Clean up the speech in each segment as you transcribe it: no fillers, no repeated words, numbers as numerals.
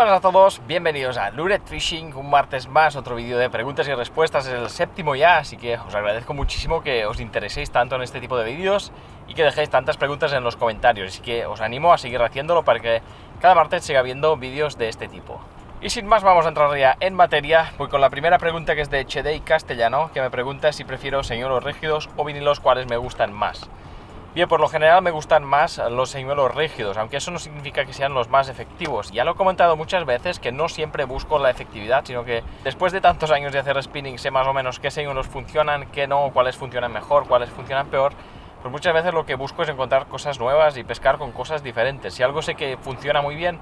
buenas a todos, bienvenidos a Lured Fishing, un martes más, otro vídeo de preguntas y respuestas, es el séptimo ya, así que os agradezco muchísimo que os intereséis tanto en este tipo de vídeos y que dejéis tantas preguntas en los comentarios, así que os animo a seguir haciéndolo para que cada martes siga habiendo vídeos de este tipo. Y sin más vamos a entrar ya en materia, voy con la primera pregunta que es de Chedei Castellano, que me pregunta si prefiero señuelos rígidos o vinilos, cuáles me gustan más. Bien, por lo general me gustan más los señuelos rígidos, aunque eso no significa que sean los más efectivos. Ya lo he comentado muchas veces que no siempre busco la efectividad, sino que después de tantos años de hacer spinning sé más o menos qué señuelos funcionan, qué no, cuáles funcionan mejor, cuáles funcionan peor. Pues muchas veces lo que busco es encontrar cosas nuevas y pescar con cosas diferentes. Si algo sé que funciona muy bien,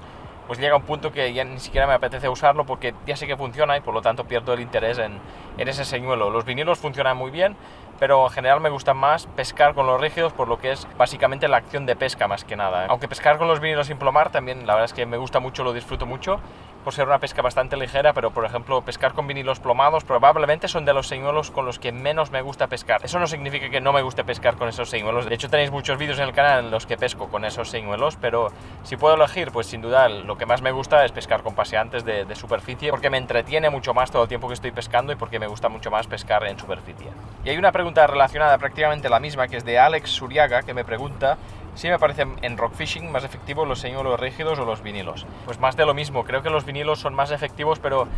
pues llega un punto que ya ni siquiera me apetece usarlo porque ya sé que funciona y por lo tanto pierdo el interés en ese señuelo. Los vinilos funcionan muy bien, pero en general me gusta más pescar con los rígidos por lo que es básicamente la acción de pesca más que nada. Aunque pescar con los vinilos sin plomar también la verdad es que me gusta mucho, lo disfruto mucho por ser una pesca bastante ligera, pero por ejemplo pescar con vinilos plomados probablemente son de los señuelos con los que menos me gusta pescar. Eso no significa que no me guste pescar con esos señuelos, de hecho tenéis muchos vídeos en el canal en los que pesco con esos señuelos, pero si puedo elegir, pues sin duda lo que más me gusta es pescar con paseantes de superficie, porque me entretiene mucho más todo el tiempo que estoy pescando y porque me gusta mucho más pescar en superficie. Y hay una pregunta relacionada prácticamente la misma, que es de Alex Suriaga, que me pregunta si me parecen en rock fishing más efectivos los señuelos rígidos o los vinilos. Pues más de lo mismo, creo que los vinilos son más efectivos, pero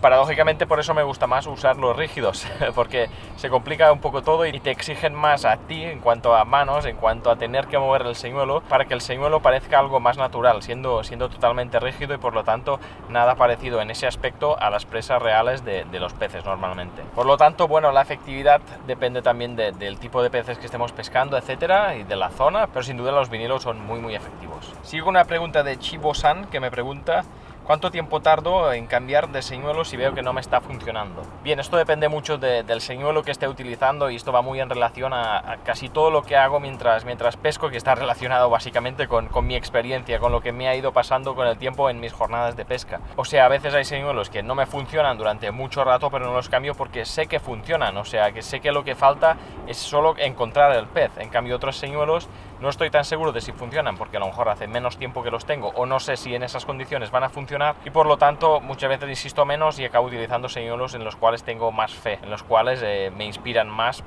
paradójicamente por eso me gusta más usar los rígidos, porque se complica un poco todo y te exigen más a ti en cuanto a manos, en cuanto a tener que mover el señuelo para que el señuelo parezca algo más natural, siendo totalmente rígido y por lo tanto nada parecido en ese aspecto a las presas reales de los peces normalmente. Por lo tanto, bueno, la efectividad depende también del tipo de peces que estemos pescando, etcétera, y de la zona, pero sin duda los vinilos son muy efectivos. Sigo una pregunta de Chibo-san que me pregunta: ¿cuánto tiempo tardo en cambiar de señuelo si veo que no me está funcionando? Bien, esto depende mucho del señuelo que esté utilizando y esto va muy en relación a casi todo lo que hago mientras pesco, que está relacionado básicamente con mi experiencia, con lo que me ha ido pasando con el tiempo en mis jornadas de pesca. O sea, a veces hay señuelos que no me funcionan durante mucho rato, pero no los cambio porque sé que funcionan, o sea, que sé que lo que falta es solo encontrar el pez. En cambio, otros señuelos no estoy tan seguro de si funcionan porque a lo mejor hace menos tiempo que los tengo o no sé si en esas condiciones van a funcionar y por lo tanto muchas veces insisto menos y acabo utilizando señuelos en los cuales tengo más fe, en los cuales me inspiran más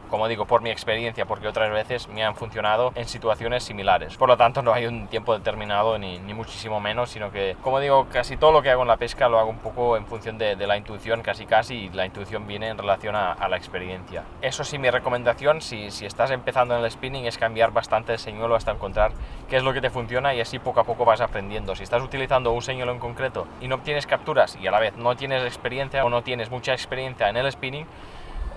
como digo, por mi experiencia, porque otras veces me han funcionado en situaciones similares. Por lo tanto, no hay un tiempo determinado ni muchísimo menos, sino que, como digo, casi todo lo que hago en la pesca lo hago un poco en función de la intuición, casi, y la intuición viene en relación a la experiencia. Eso sí, mi recomendación, si estás empezando en el spinning, es cambiar bastante el señuelo hasta encontrar qué es lo que te funciona y así poco a poco vas aprendiendo. Si estás utilizando un señuelo en concreto y no obtienes capturas y a la vez no tienes experiencia o no tienes mucha experiencia en el spinning,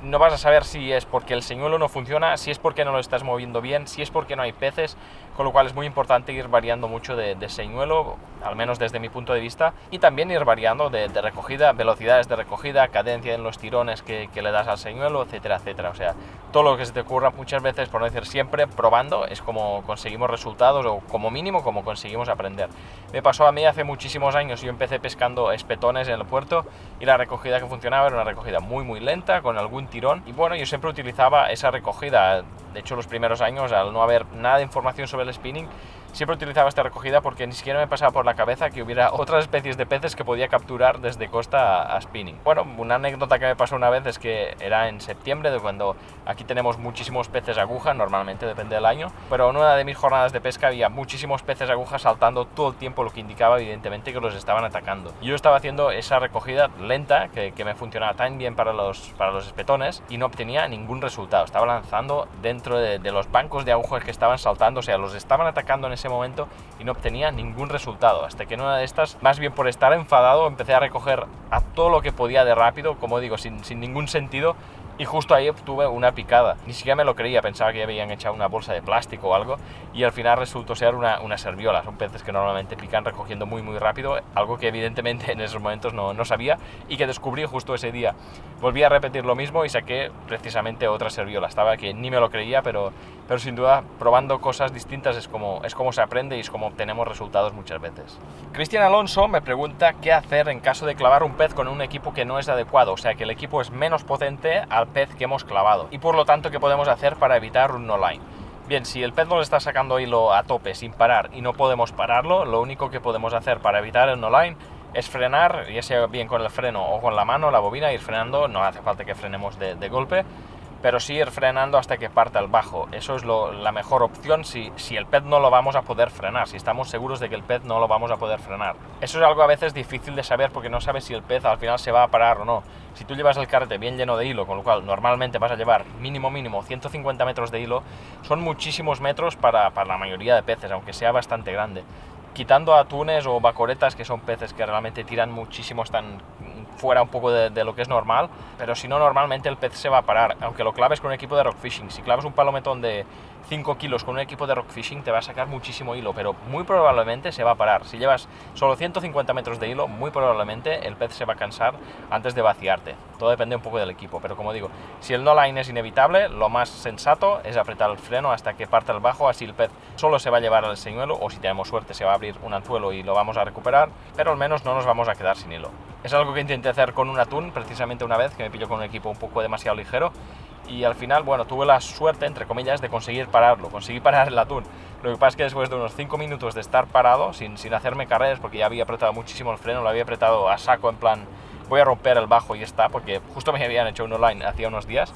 no vas a saber si es porque el señuelo no funciona, si es porque no lo estás moviendo bien, si es porque no hay peces, con lo cual es muy importante ir variando mucho de señuelo, al menos desde mi punto de vista, y también ir variando de recogida, velocidades de recogida, cadencia en los tirones que le das al señuelo, etcétera, etcétera. O sea, todo lo que se te ocurra, muchas veces, por no decir siempre, probando, es como conseguimos resultados o como mínimo como conseguimos aprender. Me pasó a mí hace muchísimos años, yo empecé pescando espetones en el puerto y la recogida que funcionaba era una recogida muy lenta, con algún tirón, y bueno, yo siempre utilizaba esa recogida. De hecho, los primeros años, al no haber nada de información sobre el spinning, siempre utilizaba esta recogida porque ni siquiera me pasaba por la cabeza que hubiera otras especies de peces que podía capturar desde costa a spinning. Bueno, una anécdota que me pasó una vez es que era en septiembre, de cuando aquí tenemos muchísimos peces aguja, normalmente depende del año, pero en una de mis jornadas de pesca había muchísimos peces aguja saltando todo el tiempo, lo que indicaba evidentemente que los estaban atacando. Yo estaba haciendo esa recogida lenta que me funcionaba tan bien para los espetones y no obtenía ningún resultado. Estaba lanzando dentro de los bancos de agujas que estaban saltando, o sea, los estaban atacando en ese momento y no obtenía ningún resultado, hasta que en una de estas, más bien por estar enfadado, empecé a recoger a todo lo que podía de rápido, como digo, sin ningún sentido, y justo ahí obtuve una picada. Ni siquiera me lo creía, pensaba que habían echado una bolsa de plástico o algo, y al final resultó ser una serviola. Son peces que normalmente pican recogiendo muy rápido, algo que evidentemente en esos momentos no sabía y que descubrí justo ese día. Volví a repetir lo mismo y saqué precisamente otra serviola. Estaba que ni me lo creía, pero sin duda probando cosas distintas es como se aprende y es como obtenemos resultados muchas veces. Cristian Alonso me pregunta qué hacer en caso de clavar un pez con un equipo que no es adecuado, o sea que el equipo es menos potente al pez que hemos clavado y por lo tanto qué podemos hacer para evitar un no line. Bien, si el pez nos está sacando hilo a tope sin parar y no podemos pararlo, lo único que podemos hacer para evitar el no-line es frenar, ya sea bien con el freno o con la mano, la bobina, ir frenando. No hace falta que frenemos de golpe, pero sí ir frenando hasta que parta el bajo. Eso es la mejor opción si el pez no lo vamos a poder frenar, si estamos seguros de que el pez no lo vamos a poder frenar. Eso es algo a veces difícil de saber porque no sabes si el pez al final se va a parar o no. Si tú llevas el carrete bien lleno de hilo, con lo cual normalmente vas a llevar mínimo 150 metros de hilo, son muchísimos metros para la mayoría de peces, aunque sea bastante grande. Quitando atunes o bacoretas, que son peces que realmente tiran muchísimo, están fuera un poco de lo que es normal, pero si no, normalmente el pez se va a parar, aunque lo claves con un equipo de rock fishing. Si clavas un palometón de 5 kilos con un equipo de rock fishing, te va a sacar muchísimo hilo, pero muy probablemente se va a parar. Si llevas solo 150 metros de hilo, muy probablemente el pez se va a cansar antes de vaciarte. Todo depende un poco del equipo, pero como digo, si el no-line es inevitable, lo más sensato es apretar el freno hasta que parta el bajo, así el pez solo se va a llevar al señuelo, o si tenemos suerte se va a abrir un anzuelo y lo vamos a recuperar, pero al menos no nos vamos a quedar sin hilo. Es algo que intenté hacer con un atún precisamente una vez, que me pilló con un equipo un poco demasiado ligero, y al final, bueno, tuve la suerte, entre comillas, de conseguir pararlo, conseguí parar el atún. Lo que pasa es que después de unos 5 minutos de estar parado, sin hacerme carreras, porque ya había apretado muchísimo el freno, lo había apretado a saco, en plan, voy a romper el bajo y ya está, porque justo me habían hecho un online hacía unos días,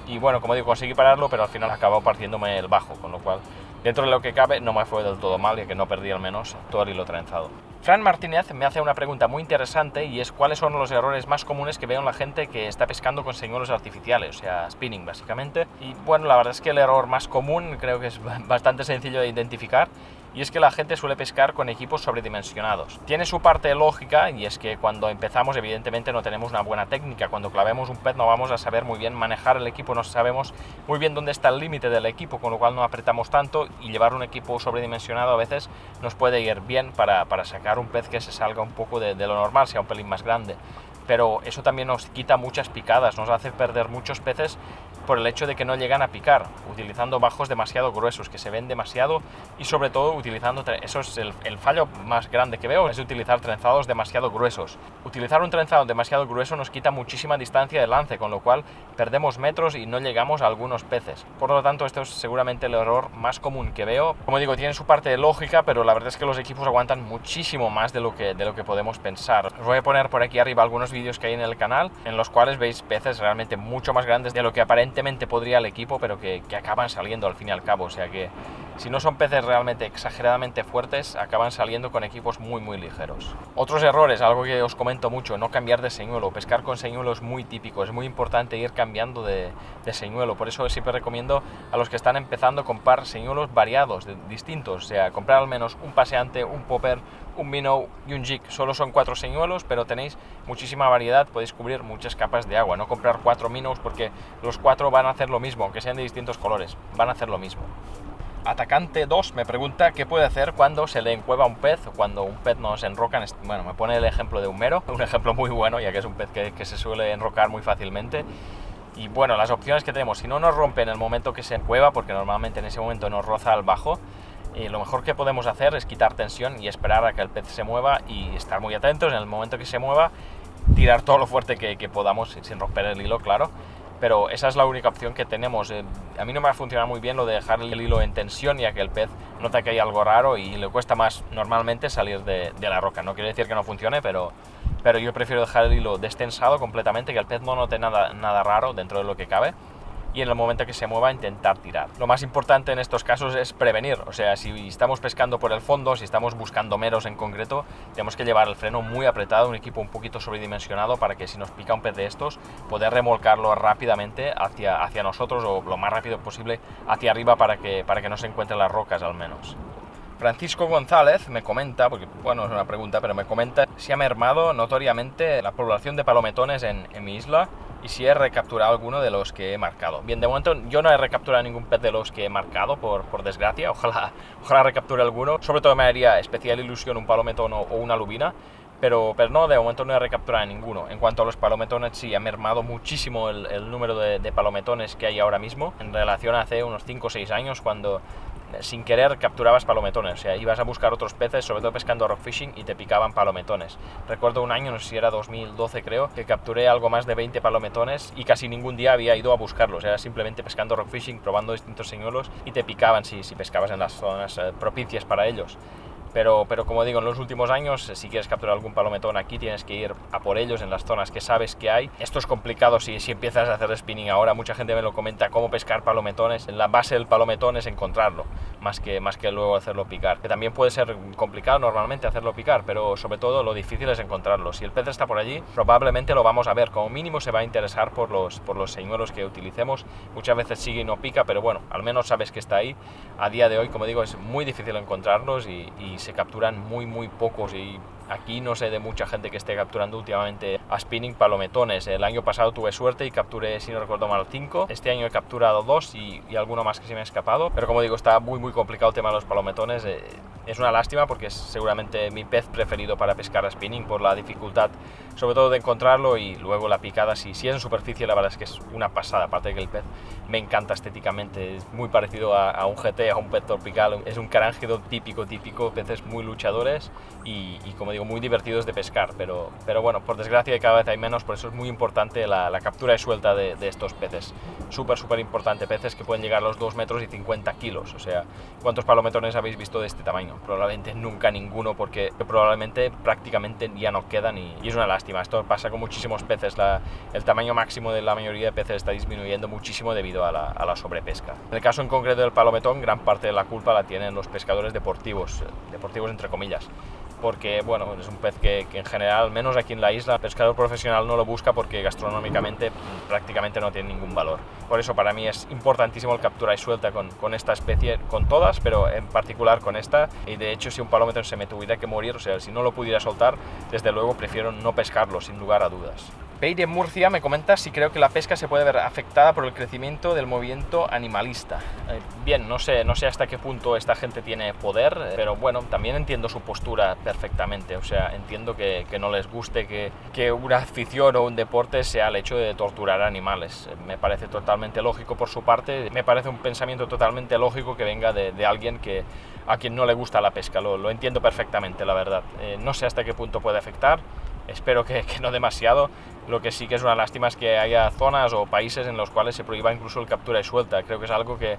y bueno, como digo, conseguí pararlo, pero al final acabó partiéndome el bajo, con lo cual, dentro de lo que cabe, no me fue del todo mal, ya que no perdí al menos todo el hilo trenzado. Fran Martínez me hace una pregunta muy interesante, y es cuáles son los errores más comunes que veo en la gente que está pescando con señuelos artificiales, o sea, spinning básicamente. Y bueno, la verdad es que el error más común creo que es bastante sencillo de identificar, y es que la gente suele pescar con equipos sobredimensionados. Tiene su parte lógica, y es que cuando empezamos evidentemente no tenemos una buena técnica. Cuando clavemos un pez no vamos a saber muy bien manejar el equipo, no sabemos muy bien dónde está el límite del equipo, con lo cual no apretamos tanto, y llevar un equipo sobredimensionado a veces nos puede ir bien para sacar un pez que se salga un poco de lo normal, sea un pelín más grande. Pero eso también nos quita muchas picadas, nos hace perder muchos peces por el hecho de que no llegan a picar, utilizando bajos demasiado gruesos, que se ven demasiado, y sobre todo utilizando, eso es el fallo más grande que veo, es utilizar trenzados demasiado gruesos. Utilizar un trenzado demasiado grueso nos quita muchísima distancia de lance, con lo cual perdemos metros y no llegamos a algunos peces. Por lo tanto, esto es seguramente el error más común que veo. Como digo, tiene su parte de lógica, pero la verdad es que los equipos aguantan muchísimo más de lo que podemos pensar. Os voy a poner por aquí arriba algunos vídeos que hay en el canal, en los cuales veis peces realmente mucho más grandes de lo que aparentemente podría el equipo, pero que acaban saliendo al fin y al cabo. O sea que si no son peces realmente exageradamente fuertes, acaban saliendo con equipos muy ligeros. Otros errores, algo que os comento mucho, no cambiar de señuelo. Pescar con señuelo es muy típico, es muy importante ir cambiando de señuelo. Por eso siempre recomiendo a los que están empezando comprar señuelos variados, distintos. O sea, comprar al menos un paseante, un popper, un minnow y un jig. Solo son 4 señuelos, pero tenéis muchísima variedad, podéis cubrir muchas capas de agua. No comprar 4 minnows porque los 4 van a hacer lo mismo, aunque sean de distintos colores, van a hacer lo mismo. Atacante 2 me pregunta qué puede hacer cuando se le encueva un pez o cuando un pez nos enroca. Bueno, me pone el ejemplo de un mero, un ejemplo muy bueno, ya que es un pez que se suele enrocar muy fácilmente. Y bueno, las opciones que tenemos, si no nos rompe en el momento que se encueva, porque normalmente en ese momento nos roza al bajo, lo mejor que podemos hacer es quitar tensión y esperar a que el pez se mueva y estar muy atentos. En el momento que se mueva, tirar todo lo fuerte que podamos, sin romper el hilo, claro. Pero esa es la única opción que tenemos. A mí no me va a funcionar muy bien lo de dejar el hilo en tensión, ya que el pez nota que hay algo raro y le cuesta más normalmente salir de la roca. No quiere decir que no funcione, pero yo prefiero dejar el hilo destensado completamente, que el pez no note nada raro dentro de lo que cabe, y en el momento que se mueva intentar tirar. Lo más importante en estos casos es prevenir, o sea, si estamos pescando por el fondo, si estamos buscando meros en concreto, tenemos que llevar el freno muy apretado, un equipo un poquito sobredimensionado para que si nos pica un pez de estos, poder remolcarlo rápidamente hacia nosotros, o lo más rápido posible hacia arriba para que no se encuentren las rocas al menos. Francisco González me comenta, porque bueno, es una pregunta, pero me comenta si ha mermado notoriamente la población de palometones en mi isla y si he recapturado alguno de los que he marcado. Bien, de momento yo no he recapturado ningún pez de los que he marcado, por desgracia. Ojalá recapture alguno. Sobre todo me haría especial ilusión un palometón o una lubina, pero no, de momento no he recapturado ninguno. En cuanto a los palometones, sí, ha mermado muchísimo el número de palometones que hay ahora mismo en relación a hace unos 5 o 6 años, cuando sin querer capturabas palometones, o sea, ibas a buscar otros peces, sobre todo pescando rock fishing, y te picaban palometones. Recuerdo un año, no sé si era 2012 creo, que capturé algo más de 20 palometones y casi ningún día había ido a buscarlos, era simplemente pescando rock fishing, probando distintos señuelos y te picaban si pescabas en las zonas propicias para ellos. Pero como digo, en los últimos años, si quieres capturar algún palometón aquí, tienes que ir a por ellos en las zonas que sabes que hay. Esto es complicado si empiezas a hacer spinning ahora. Mucha gente me lo comenta, cómo pescar palometones. La base del palometón es encontrarlo, más que luego hacerlo picar. Que también puede ser complicado normalmente hacerlo picar, pero sobre todo lo difícil es encontrarlo. Si el pez está por allí, probablemente lo vamos a ver. Como mínimo se va a interesar por los señuelos que utilicemos. Muchas veces sigue y no pica, pero bueno, al menos sabes que está ahí. A día de hoy, como digo, es muy difícil encontrarlos y se capturan muy pocos, y aquí no sé de mucha gente que esté capturando últimamente a spinning palometones. El año pasado tuve suerte y capturé, si no recuerdo mal, 5. Este año he capturado 2 y alguno más que se me ha escapado, pero como digo, está muy complicado el tema de los palometones. Es una lástima porque es seguramente mi pez preferido para pescar a spinning por la dificultad, sobre todo de encontrarlo, y luego la picada, si es en superficie, la verdad es que es una pasada. Aparte de que el pez me encanta estéticamente, es muy parecido a un GT, a un pez tropical, es un carángido típico, peces muy luchadores y como digo, muy divertidos de pescar, pero bueno, por desgracia cada vez hay menos, por eso es muy importante la captura y suelta de estos peces. Súper importante, peces que pueden llegar a los 2 metros y 50 kilos, o sea, ¿cuántos palometones habéis visto de este tamaño? Probablemente nunca ninguno, porque probablemente prácticamente ya no quedan, y es una lástima. Esto pasa con muchísimos peces, el tamaño máximo de la mayoría de peces está disminuyendo muchísimo debido a la sobrepesca. En el caso en concreto del palometón, gran parte de la culpa la tienen los pescadores deportivos entre comillas, porque bueno, es un pez que en general, al menos aquí en la isla, el pescador profesional no lo busca porque gastronómicamente prácticamente no tiene ningún valor. Por eso para mí es importantísimo el captura y suelta con esta especie, con todas, pero en particular con esta. Y de hecho, si un palometón se me tuviera que morir, o sea, si no lo pudiera soltar, desde luego prefiero no pescarlo, sin lugar a dudas. Peire en Murcia me comenta si creo que la pesca se puede ver afectada por el crecimiento del movimiento animalista. Bien, no sé hasta qué punto esta gente tiene poder, pero bueno, también entiendo su postura perfectamente. O sea, entiendo que no les guste que una afición o un deporte sea el hecho de torturar animales. Me parece totalmente lógico por su parte, me parece un pensamiento totalmente lógico que venga de alguien a quien no le gusta la pesca. Lo entiendo perfectamente, la verdad. No sé hasta qué punto puede afectar. Espero que no demasiado. Lo que sí que es una lástima es que haya zonas o países en los cuales se prohíba incluso el captura y suelta. Creo que es algo que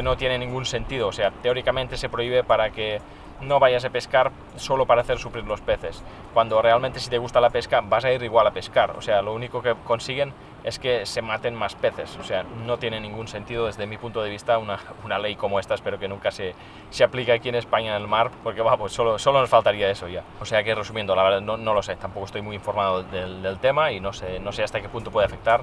no tiene ningún sentido. O sea, teóricamente se prohíbe para que no vayas a pescar solo para hacer sufrir los peces, cuando realmente, si te gusta la pesca, vas a ir igual a pescar. O sea, lo único que consiguen es que se maten más peces. O sea, no tiene ningún sentido desde mi punto de vista una ley como esta. Espero que nunca se aplique aquí en España en el mar, porque pues solo nos faltaría eso ya. O sea que, resumiendo, la verdad no lo sé, tampoco estoy muy informado del tema y no sé hasta qué punto puede afectar.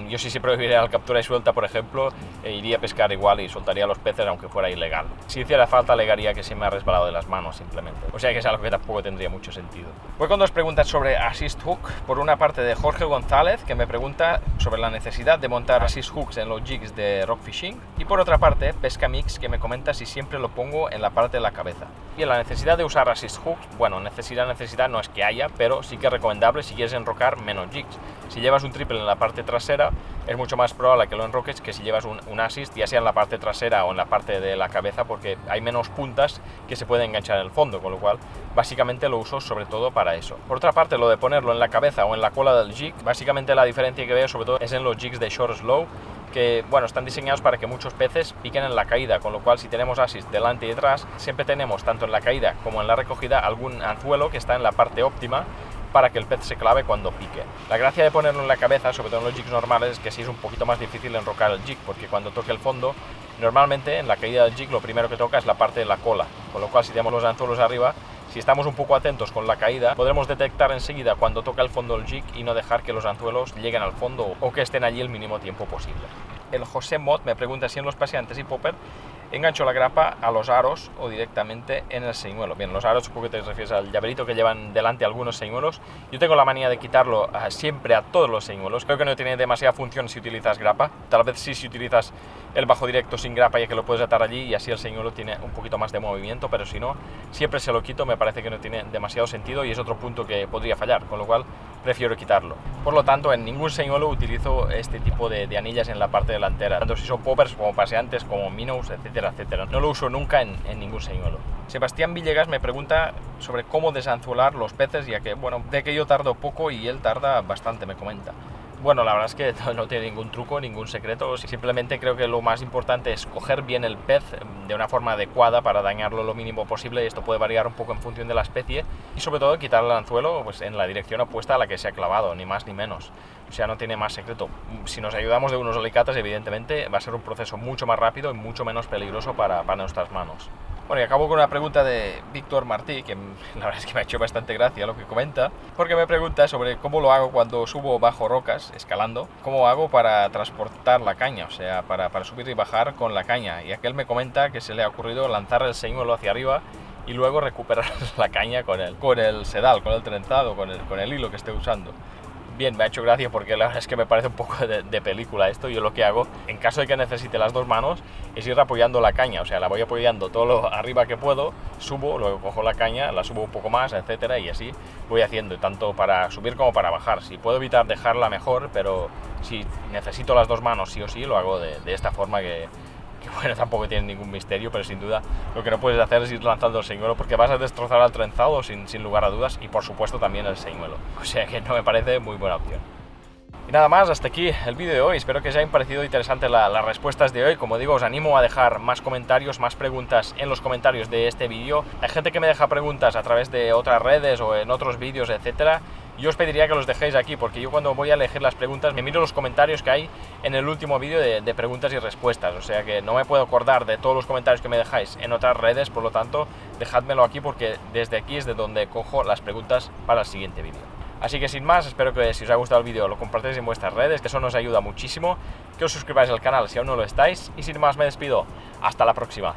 Yo sí prohibiría la captura y suelta, por ejemplo, iría a pescar igual y soltaría los peces aunque fuera ilegal. Si hiciera falta, alegaría que se me ha resbalado de las manos simplemente. O sea que es algo que tampoco tendría mucho sentido. Voy con 2 preguntas sobre assist hook. Por una parte, de Jorge González, que me pregunta sobre la necesidad de montar assist hooks en los jigs de rock fishing. Y por otra parte, Pesca Mix, que me comenta si siempre lo pongo en la parte de la cabeza. Bien, la necesidad de usar assist hooks, bueno, necesidad no es que haya, pero sí que es recomendable si quieres enrocar menos jigs. Si llevas un triple en la parte trasera, es mucho más probable que lo enroques que si llevas un assist, ya sea en la parte trasera o en la parte de la cabeza, porque hay menos puntas que se pueden enganchar en el fondo, con lo cual básicamente lo uso sobre todo para eso. Por otra parte, lo de ponerlo en la cabeza o en la cola del jig, básicamente la diferencia que veo sobre todo es en los jigs de short slow, que bueno, están diseñados para que muchos peces piquen en la caída, con lo cual si tenemos assist delante y detrás, siempre tenemos tanto en la caída como en la recogida algún anzuelo que está en la parte óptima para que el pez se clave cuando pique. La gracia de ponerlo en la cabeza, sobre todo en los jigs normales, es que sí es un poquito más difícil enrocar el jig, porque cuando toque el fondo, normalmente en la caída del jig lo primero que toca es la parte de la cola, con lo cual si tenemos los anzuelos arriba, si estamos un poco atentos con la caída, podremos detectar enseguida cuando toca el fondo del jig y no dejar que los anzuelos lleguen al fondo o que estén allí el mínimo tiempo posible. El José Mott me pregunta si en los paseantes y popper engancho la grapa a los aros o directamente en el señuelo. Bien, los aros supongo que te refieres al llaverito que llevan delante algunos señuelos. Yo tengo la manía de quitarlo siempre a todos los señuelos. Creo que no tiene demasiada función si utilizas grapa. Tal vez sí si utilizas el bajo directo sin grapa, ya que lo puedes atar allí y así el señuelo tiene un poquito más de movimiento, pero si no, siempre se lo quito. Me parece que no tiene demasiado sentido y es otro punto que podría fallar, con lo cual prefiero quitarlo. Por lo tanto, en ningún señuelo utilizo este tipo de anillas en la parte delantera, tanto si son poppers como paseantes, como minnows, etc. etcétera, etcétera. No lo uso nunca en ningún señuelo. Sebastián Villegas me pregunta sobre cómo desanzuelar los peces, ya que, bueno, de que yo tardo poco y él tarda bastante, me comenta. Bueno, la verdad es que no tiene ningún truco, ningún secreto. Simplemente creo que lo más importante es coger bien el pez de una forma adecuada para dañarlo lo mínimo posible, y esto puede variar un poco en función de la especie, y sobre todo quitar el anzuelo pues, en la dirección opuesta a la que se ha clavado, ni más ni menos. O sea, no tiene más secreto. Si nos ayudamos de unos alicates, evidentemente va a ser un proceso mucho más rápido y mucho menos peligroso para nuestras manos. Bueno, y acabo con una pregunta de Víctor Martí, que la verdad es que me ha hecho bastante gracia lo que comenta, porque me pregunta sobre cómo lo hago cuando subo o bajo rocas, escalando, cómo hago para transportar la caña, o sea, para subir y bajar con la caña. Y aquel me comenta que se le ha ocurrido lanzar el señuelo hacia arriba y luego recuperar la caña con el sedal, con el trenzado, con el hilo que esté usando. Bien, me ha hecho gracia porque la verdad es que me parece un poco de película esto. Yo lo que hago, en caso de que necesite las dos manos, es ir apoyando la caña. O sea, la voy apoyando todo lo arriba que puedo, subo, luego cojo la caña, la subo un poco más, etcétera, y así voy haciendo, tanto para subir como para bajar. Si puedo evitar dejarla mejor, pero si necesito las dos manos sí o sí, lo hago de esta forma que bueno, tampoco tiene ningún misterio, pero sin duda lo que no puedes hacer es ir lanzando el señuelo, porque vas a destrozar al trenzado sin lugar a dudas, y por supuesto también el señuelo. O sea que no me parece muy buena opción. Y nada más, hasta aquí el vídeo de hoy. Espero que os hayan parecido interesantes las respuestas de hoy. Como digo, os animo a dejar más comentarios, más preguntas en los comentarios de este vídeo. Hay gente que me deja preguntas a través de otras redes o en otros vídeos, etcétera. Yo os pediría que los dejéis aquí, porque yo cuando voy a elegir las preguntas me miro los comentarios que hay en el último vídeo de preguntas y respuestas. O sea que no me puedo acordar de todos los comentarios que me dejáis en otras redes, por lo tanto, dejádmelo aquí, porque desde aquí es de donde cojo las preguntas para el siguiente vídeo. Así que sin más, espero que si os ha gustado el vídeo lo compartáis en vuestras redes, que eso nos ayuda muchísimo, que os suscribáis al canal si aún no lo estáis, y sin más me despido. Hasta la próxima.